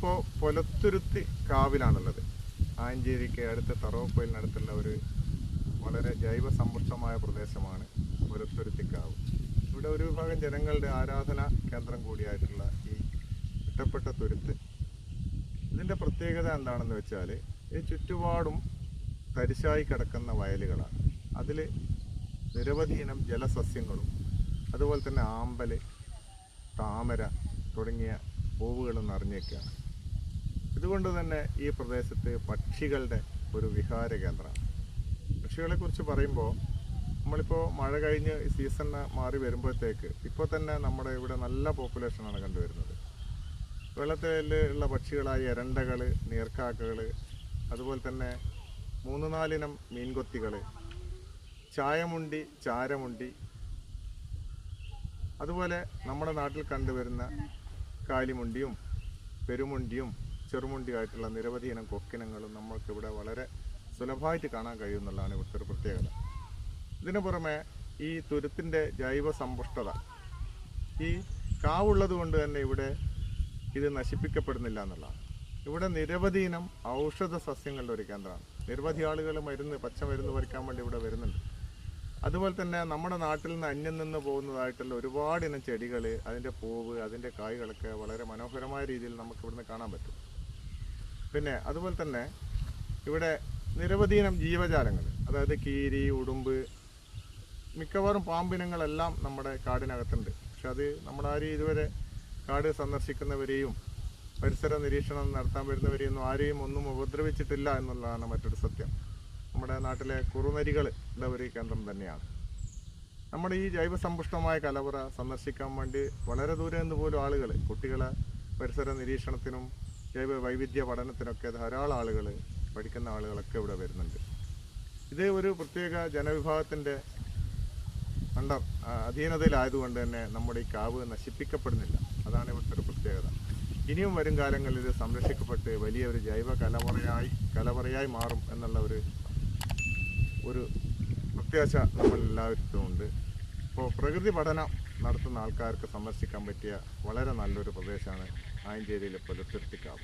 നമ്മളിപ്പോൾ പൊലത്തുരുത്തി കാവിലാണുള്ളത്. ആയഞ്ചേരിക്ക് അടുത്ത തറവപ്പൊയിലിനടുത്തുള്ള ഒരു വളരെ ജൈവ സമ്പുഷ്ടമായ പ്രദേശമാണ് പൊലത്തുരുത്തിക്കാവ്. ഇവിടെ ഒരു വിഭാഗം ജനങ്ങളുടെ ആരാധനാ കേന്ദ്രം കൂടിയായിട്ടുള്ള ഈ ഒറ്റപ്പെട്ട തുരുത്ത്. ഇതിൻ്റെ പ്രത്യേകത എന്താണെന്ന് വെച്ചാൽ ഈ ചുറ്റുപാടും തരിശായി കിടക്കുന്ന വയലുകളാണ്. അതിൽ നിരവധി ഇനം ജലസസ്യങ്ങളും അതുപോലെ തന്നെ ആമ്പൽ, താമര തുടങ്ങിയ പൂവുകളും നിറഞ്ഞേക്കുകയാണ്. ഇതുകൊണ്ട് തന്നെ ഈ പ്രദേശത്ത് പക്ഷികളുടെ ഒരു വിഹാര കേന്ദ്രമാണ്. പക്ഷികളെക്കുറിച്ച് പറയുമ്പോൾ നമ്മളിപ്പോൾ മഴ കഴിഞ്ഞ് സീസൺ മാറി വരുമ്പോഴത്തേക്ക് ഇപ്പോൾ തന്നെ നമ്മുടെ ഇവിടെ നല്ല പോപ്പുലേഷനാണ് കണ്ടുവരുന്നത്. വെള്ളത്തിലുള്ള പക്ഷികളായ എരണ്ടകൾ, നീർക്കാക്കകൾ, അതുപോലെ തന്നെ 3-4 ഇനം മീൻകൊത്തികൾ, ചായമുണ്ടി, ചാരമുണ്ടി, അതുപോലെ നമ്മുടെ നാട്ടിൽ കണ്ടുവരുന്ന കാലിമുണ്ടിയും പെരുമുണ്ടിയും ചെറുമുണ്ടിയായിട്ടുള്ള നിരവധി ഇനം കൊക്കിനങ്ങളും നമ്മൾക്കിവിടെ വളരെ സുലഭമായിട്ട് കാണാൻ കഴിയുമെന്നുള്ളതാണ് ഇവിടുത്തെ ഒരു പ്രത്യേകത. ഇതിനു പുറമെ ഈ തുരുത്തിൻ്റെ ജൈവ സമ്പുഷ്ടത, ഈ കാവുള്ളത് കൊണ്ട് തന്നെ ഇവിടെ ഇത് നശിപ്പിക്കപ്പെടുന്നില്ല എന്നുള്ളതാണ്. ഇവിടെ നിരവധി ഇനം ഔഷധ സസ്യങ്ങളുടെ ഒരു കേന്ദ്രമാണ്. നിരവധി ആളുകൾ പച്ചമരുന്ന് പറിക്കാൻ വേണ്ടി ഇവിടെ വരുന്നുണ്ട്. അതുപോലെ തന്നെ നമ്മുടെ നാട്ടിൽ നിന്ന് അന്യം നിന്ന് പോകുന്നതായിട്ടുള്ള ഒരുപാട് ഇനം ചെടികൾ, അതിൻ്റെ പൂവ്, അതിൻ്റെ കായ്കളൊക്കെ വളരെ മനോഹരമായ രീതിയിൽ നമുക്ക് ഇവിടുന്ന് കാണാൻ പറ്റും. പിന്നെ അതുപോലെ തന്നെ ഇവിടെ നിരവധി ഇനം ജീവജാലങ്ങൾ, അതായത് കീരി, ഉടുമ്പ്, മിക്കവാറും പാമ്പിനങ്ങളെല്ലാം നമ്മുടെ കാടിനകത്തുണ്ട്. പക്ഷെ അത് നമ്മളാരും ഇതുവരെ കാട് സന്ദർശിക്കുന്നവരെയും പരിസര നിരീക്ഷണം നടത്താൻ വരുന്നവരെയൊന്നും ആരെയും ഒന്നും ഉപദ്രവിച്ചിട്ടില്ല എന്നുള്ളതാണ് മറ്റൊരു സത്യം. നമ്മുടെ നാട്ടിലെ കുറുനരികൾ ഉള്ള ഒരു കേന്ദ്രം തന്നെയാണ്. നമ്മുടെ ഈ ജൈവസമ്പുഷ്ടമായ കലവറ സന്ദർശിക്കാൻ വേണ്ടി വളരെ ദൂരെ നിന്ന് പോലും ആളുകൾ, കുട്ടികളെ പരിസര നിരീക്ഷണത്തിനും ജൈവ വൈവിധ്യ പഠനത്തിനൊക്കെ ധാരാളം ആളുകൾ, പഠിക്കുന്ന ആളുകളൊക്കെ ഇവിടെ വരുന്നുണ്ട്. ഇത് ഒരു പ്രത്യേക ജനവിഭാഗത്തിൻ്റെ അധീനതയിലായതുകൊണ്ട് തന്നെ നമ്മുടെ ഈ കാവ് നശിപ്പിക്കപ്പെടുന്നില്ല. അതാണ് ഇവിടുത്തെ ഒരു പ്രത്യേകത. ഇനിയും വരും കാലങ്ങളിൽ ഇത് സംരക്ഷിക്കപ്പെട്ട് വലിയൊരു ജൈവ കലവറയായി മാറും എന്നുള്ള ഒരു പ്രത്യാശ നമ്മളെല്ലാവർക്കും ഉണ്ട്. ഇപ്പോൾ പ്രകൃതി പഠനം നടത്തുന്ന ആൾക്കാർക്ക് സന്ദർശിക്കാൻ പറ്റിയ വളരെ നല്ലൊരു പ്രദേശമാണ് ആയഞ്ചേരിയിലെ പൊലത്തുരുത്തിക്കാവ്.